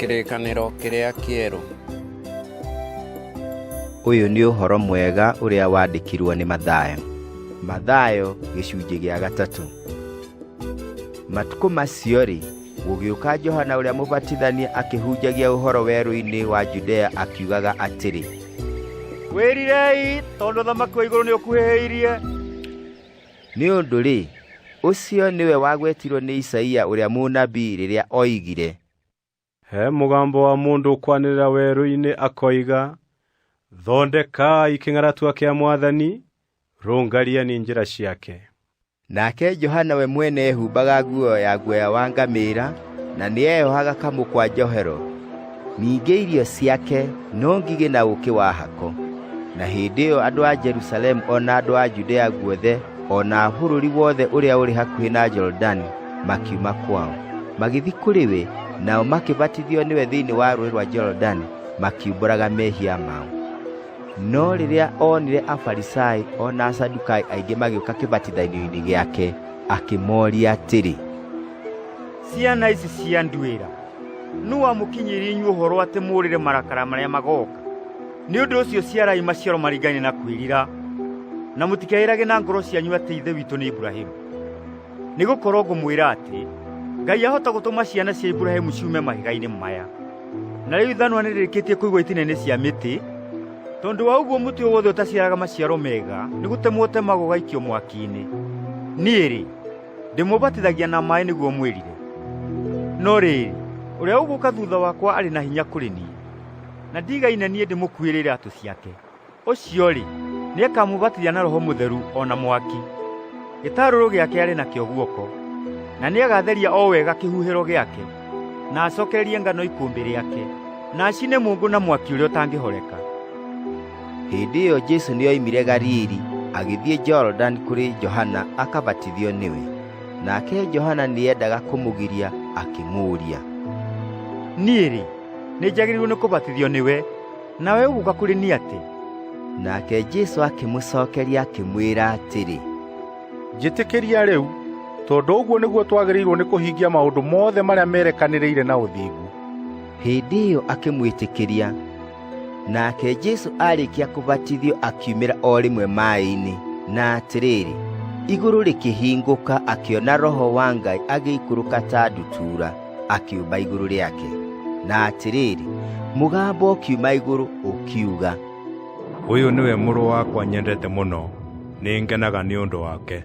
kĩrĩkanĩro kĩrĩa kĩerũ. Ũyũ nĩ ũhoro mwega ũrĩa wandĩkirwo nĩ Mathayo. Mathayo gĩcunjĩ gĩa 3. Matukũ macio-rĩ, gũgĩũka Johana ũrĩa mũbatithania akĩhunjagia ũhoro werũ-inĩ wa Judea akiugaga atĩrĩ: Wĩrirei, tondũ ũthamaki wa igũrũ nĩ ũkuhĩhĩirie. Nĩ ũndũ-rĩ, ũcio nĩwe wagwetirwo nĩ Isaia ũrĩa mũnabii rĩrĩa oigire: He mũgambo wa mũndũ ũkwanĩrĩra werũ-inĩ akoiga, thondekai kĩng'aratua kĩa Mwathani, rũngariani njĩra ciake. Nake Johana we mwene ehumbaga nguo ya guoya wa ngamĩĩra, na nĩeyohaga kamũ kwa njohero. Ningĩ irio ciake no ngigĩ na ũũkĩ wa hako. Na hĩndĩ ĩyo andũ a Jerusalemu ona andũ a Judea guothe, ona bũrũri wothe ũrĩa ũrĩ hakuhĩ na Jorodani makiuma kwao, magĩthiĩ kũrĩ we, nao makĩbatithio nĩwe thĩinĩ wa rũũĩ rwa Jorodani, makiumbũraga mehia mao. No rĩrĩa onire Afarisai ona Asadukai aingĩ magĩũka kĩbatithanio-inĩ gĩake, akĩmoria atĩrĩ: Ciana ici cia nduĩra, nũ wamũkinyĩria inyuĩ ũhoro atĩ mũũrĩre marakara marĩa magoka? Nĩ ũndũ ũcio ciarai maciaro maringaine na kwĩrira, na mũtikeĩrage na ngoro cianyu atĩ ithe witũ nĩ Ibrahimu. Nĩgũkorwo ngũmwĩra atĩ Ngai ahota gũtũma ciana cia Ibrahimu ciume mahiga-inĩ maya. Na rĩu ithanwa nĩrĩkĩtie kũigwo itina-inĩ cia mĩtĩ, tondũ wa ũguo mũtĩ wothe ũtaciaraga maciaro mega nĩgũtemwo ũtemagwo ũgaikio mwaki-inĩ. Niĩ-rĩ, ndĩmũbatithagia na maaĩ nĩguo mwĩrire. No rĩrĩ, ũrĩa ũgũka thutha wakwa arĩ na hinya kũrĩ niĩ, na ndigainanie ndĩmũkuĩrĩre atũ ciake. Ũcio-rĩ, nĩakamũbatithia na Roho Mũtheru ona mwaki. Gĩtarũrũ gĩake arĩ nakĩo guoko, na nĩagatheria o wega kĩhuhĩro gĩake, na acokererie ngano ikũmbĩ rĩake, na acine mũngũ na mwaki ũrĩa ũtangĩhoreka. Hĩndĩ ĩyo Jesũ nĩoimire Galili agĩthiĩ Jorodani kũrĩ Johana akabatithio nĩwe. Nake Johana nĩendaga kũmũgiria akĩmũũria: Niĩ-rĩ, nĩnjagĩrĩirwo nĩ kũbatithio nĩwe, nawe ũgũka kũrĩ niĩ atĩ? Nake Jesũ akĩmũcokeria akĩmwĩra atĩrĩ: Njĩtĩkĩria rĩu, tondũ ũguo nĩguo twagĩrĩirwo nĩ kũhingia maũndũ mothe marĩa merekanĩrĩire na ũthingu. Hĩndĩ ĩyo akĩmwĩtĩkĩria. Nake Jesũ arĩkia kũbatithio akiumĩra o rĩmwe maaĩ-inĩ, na atĩrĩrĩ, igũrũ rĩkĩhingũka, akĩona Roho wa Ngai agĩikũrũka ta ndutura, akĩũmba igũrũ rĩake. Na atĩrĩrĩ, mũgambo ũkiuma igũrũ ũkiuga: Ũyũ nĩwe mũrũ wakwa nyendete mũno, nĩngenaga nĩ ũndũ wake.